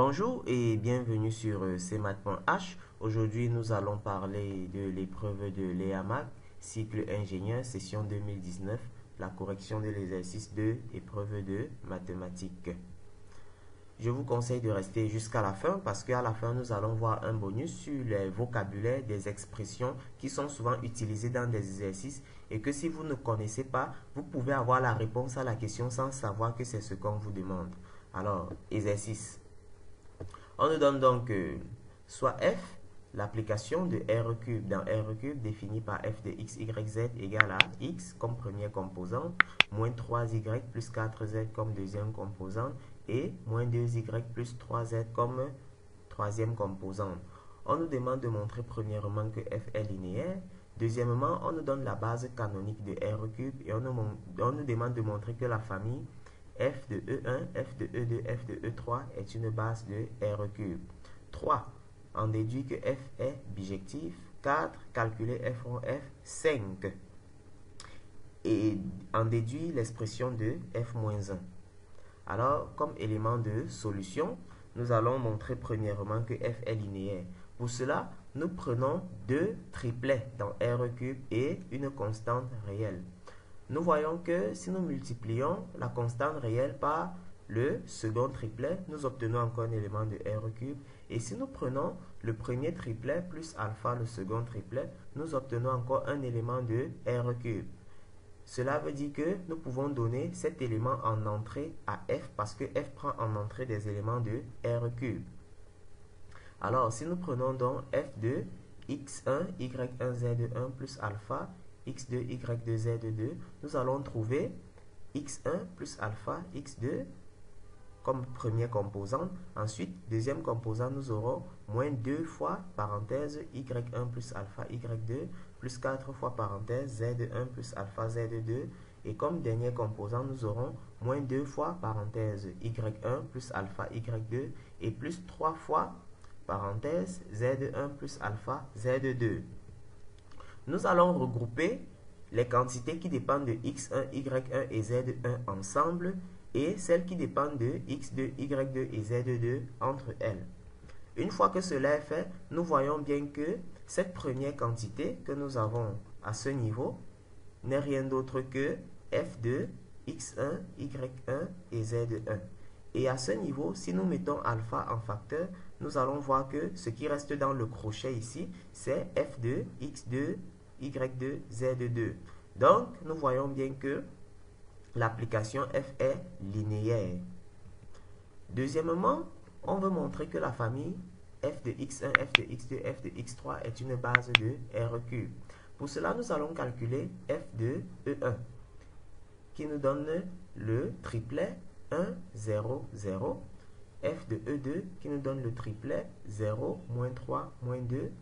Bonjour et bienvenue sur cmath.h. Aujourd'hui, nous allons parler de l'épreuve de l'EAMAC, cycle ingénieur, session 2019, la correction de l'exercice 2, épreuve de mathématiques. Je vous conseille de rester jusqu'à la fin parce qu'à la fin, nous allons voir un bonus sur les vocabulaires des expressions qui sont souvent utilisées dans des exercices et que si vous ne connaissez pas, vous pouvez avoir la réponse à la question sans savoir que c'est ce qu'on vous demande. Alors, exercice. On nous donne donc soit f, l'application de r cube dans r cube définie par f de x, y, z égale à x comme première composante, moins 3y plus 4z comme deuxième composante et moins 2y plus 3z comme troisième composante. On nous demande de montrer premièrement que f est linéaire. Deuxièmement, on nous donne la base canonique de r cube et on nous demande de montrer que la famille f de E1, f de E2, f de E3 est une base de R cube. 3. On déduit que f est bijectif. 4. Calculer f en f. 5. Et on déduit l'expression de f-1. Alors, comme élément de solution, nous allons montrer premièrement que f est linéaire. Pour cela, nous prenons deux triplets dans R cube et une constante réelle. Nous voyons que si nous multiplions la constante réelle par le second triplet, nous obtenons encore un élément de R cube. Et si nous prenons le premier triplet plus alpha, le second triplet, nous obtenons encore un élément de R cube. Cela veut dire que nous pouvons donner cet élément en entrée à f parce que f prend en entrée des éléments de R cube. Alors, si nous prenons donc f de x1, y1, z1 plus alpha, x2, y2, z2, nous allons trouver x1 plus alpha, x2 comme première composante. Ensuite, deuxième composante, nous aurons moins 2 fois parenthèse y1 plus alpha, y2 plus 4 fois parenthèse z1 plus alpha, z2. Et comme dernière composante, nous aurons moins 2 fois parenthèse y1 plus alpha, y2 et plus 3 fois parenthèse z1 plus alpha, z2. Nous allons regrouper les quantités qui dépendent de x1, y1 et z1 ensemble et celles qui dépendent de x2, y2 et z2 entre elles. Une fois que cela est fait, nous voyons bien que cette première quantité que nous avons à ce niveau n'est rien d'autre que f de x1, y1 et z1. Et à ce niveau, si nous mettons alpha en facteur, nous allons voir que ce qui reste dans le crochet ici, c'est f de x2, y2, z2. Donc, nous voyons bien que l'application f est linéaire. Deuxièmement, on veut montrer que la famille f de x1, f de x2, f de x3 est une base de R cube. Pour cela, nous allons calculer f de E1 qui nous donne le triplet 1, 0, 0. F de E2 qui nous donne le triplet 0, moins 3, moins 2.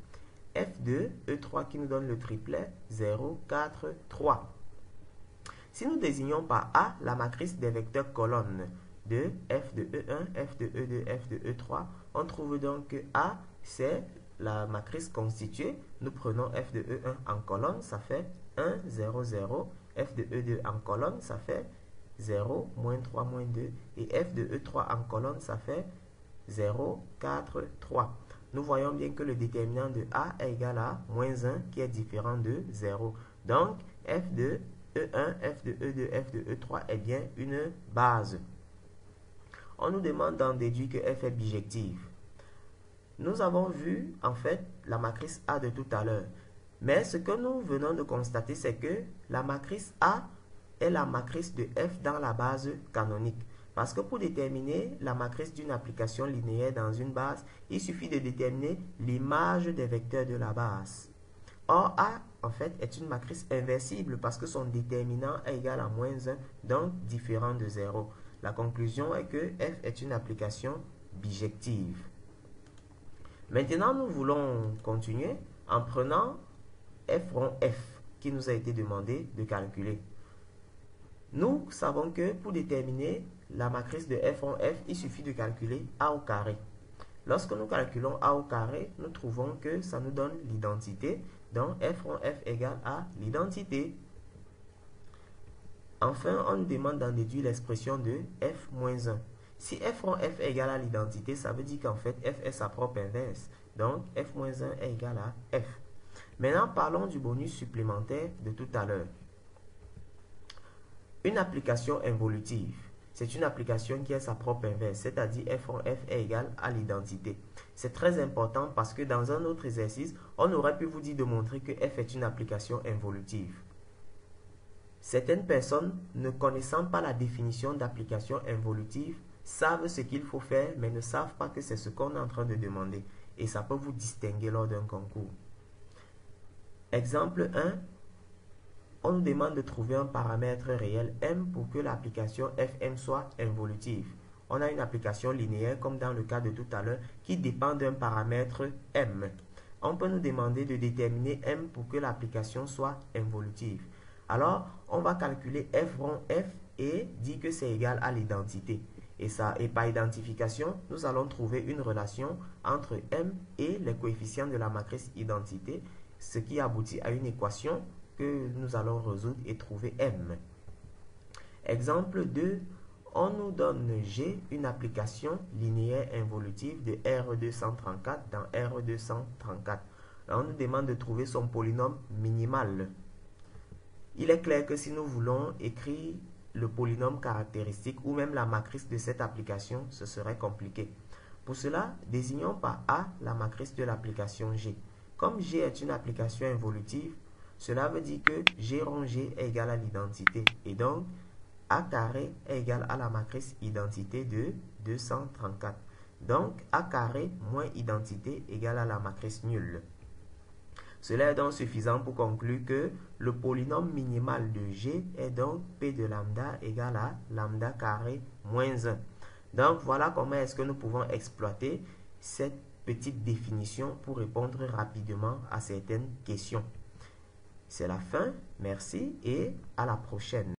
F de E3 qui nous donne le triplet 0, 4, 3. Si nous désignons par A la matrice des vecteurs colonnes de f de E1, f de E2, f de E3, on trouve donc que A, c'est la matrice constituée. Nous prenons f de E1 en colonne, ça fait 1, 0, 0. F de E2 en colonne, ça fait 0, moins 3, moins 2. Et f de E3 en colonne, ça fait 0, 4, 3. Nous voyons bien que le déterminant de A est égal à moins 1 qui est différent de 0. Donc, f de E1, f de E2, f de E3 est bien une base. On nous demande d'en déduire que f est bijective. Nous avons vu en fait la matrice A de tout à l'heure. Mais ce que nous venons de constater, c'est que la matrice A est la matrice de f dans la base canonique. Parce que pour déterminer la matrice d'une application linéaire dans une base, il suffit de déterminer l'image des vecteurs de la base. Or, A, en fait, est une matrice inversible parce que son déterminant est égal à moins 1, donc différent de 0. La conclusion est que f est une application bijective. Maintenant, nous voulons continuer en prenant f rond f qui nous a été demandé de calculer. Nous savons que pour déterminer la matrice de f rond f, il suffit de calculer a au carré. Lorsque nous calculons a au carré, nous trouvons que ça nous donne l'identité. Donc f rond f égale à l'identité. Enfin, on nous demande d'en déduire l'expression de f moins 1. Si f rond f est égal à l'identité, ça veut dire qu'en fait, f est sa propre inverse. Donc, f-1 est égal à f. Maintenant, parlons du bonus supplémentaire de tout à l'heure. Une application involutive, c'est une application qui a sa propre inverse, c'est-à-dire f rond f est égal à l'identité. C'est très important parce que dans un autre exercice, on aurait pu vous dire de montrer que f est une application involutive. Certaines personnes, ne connaissant pas la définition d'application involutive, savent ce qu'il faut faire, mais ne savent pas que c'est ce qu'on est en train de demander. Et ça peut vous distinguer lors d'un concours. Exemple 1. On nous demande de trouver un paramètre réel m pour que l'application fm soit involutive. On a une application linéaire, comme dans le cas de tout à l'heure, qui dépend d'un paramètre m. On peut nous demander de déterminer m pour que l'application soit involutive. Alors, on va calculer f rond f et dire que c'est égal à l'identité. Et par identification, nous allons trouver une relation entre m et les coefficients de la matrice identité, ce qui aboutit à une équation que nous allons résoudre et trouver m. Exemple 2, on nous donne G, une application linéaire involutive de R234 dans R234. Là, on nous demande de trouver son polynôme minimal. Il est clair que si nous voulons écrire le polynôme caractéristique ou même la matrice de cette application, ce serait compliqué. Pour cela, désignons par A la matrice de l'application G. Comme G est une application involutive, cela veut dire que G rond G est égal à l'identité. Et donc, A carré est égal à la matrice identité de 234. Donc, A carré moins identité égale à la matrice nulle. Cela est donc suffisant pour conclure que le polynôme minimal de G est donc P de lambda égale à lambda carré moins 1. Donc, voilà comment est-ce que nous pouvons exploiter cette petite définition pour répondre rapidement à certaines questions. C'est la fin. Merci et à la prochaine.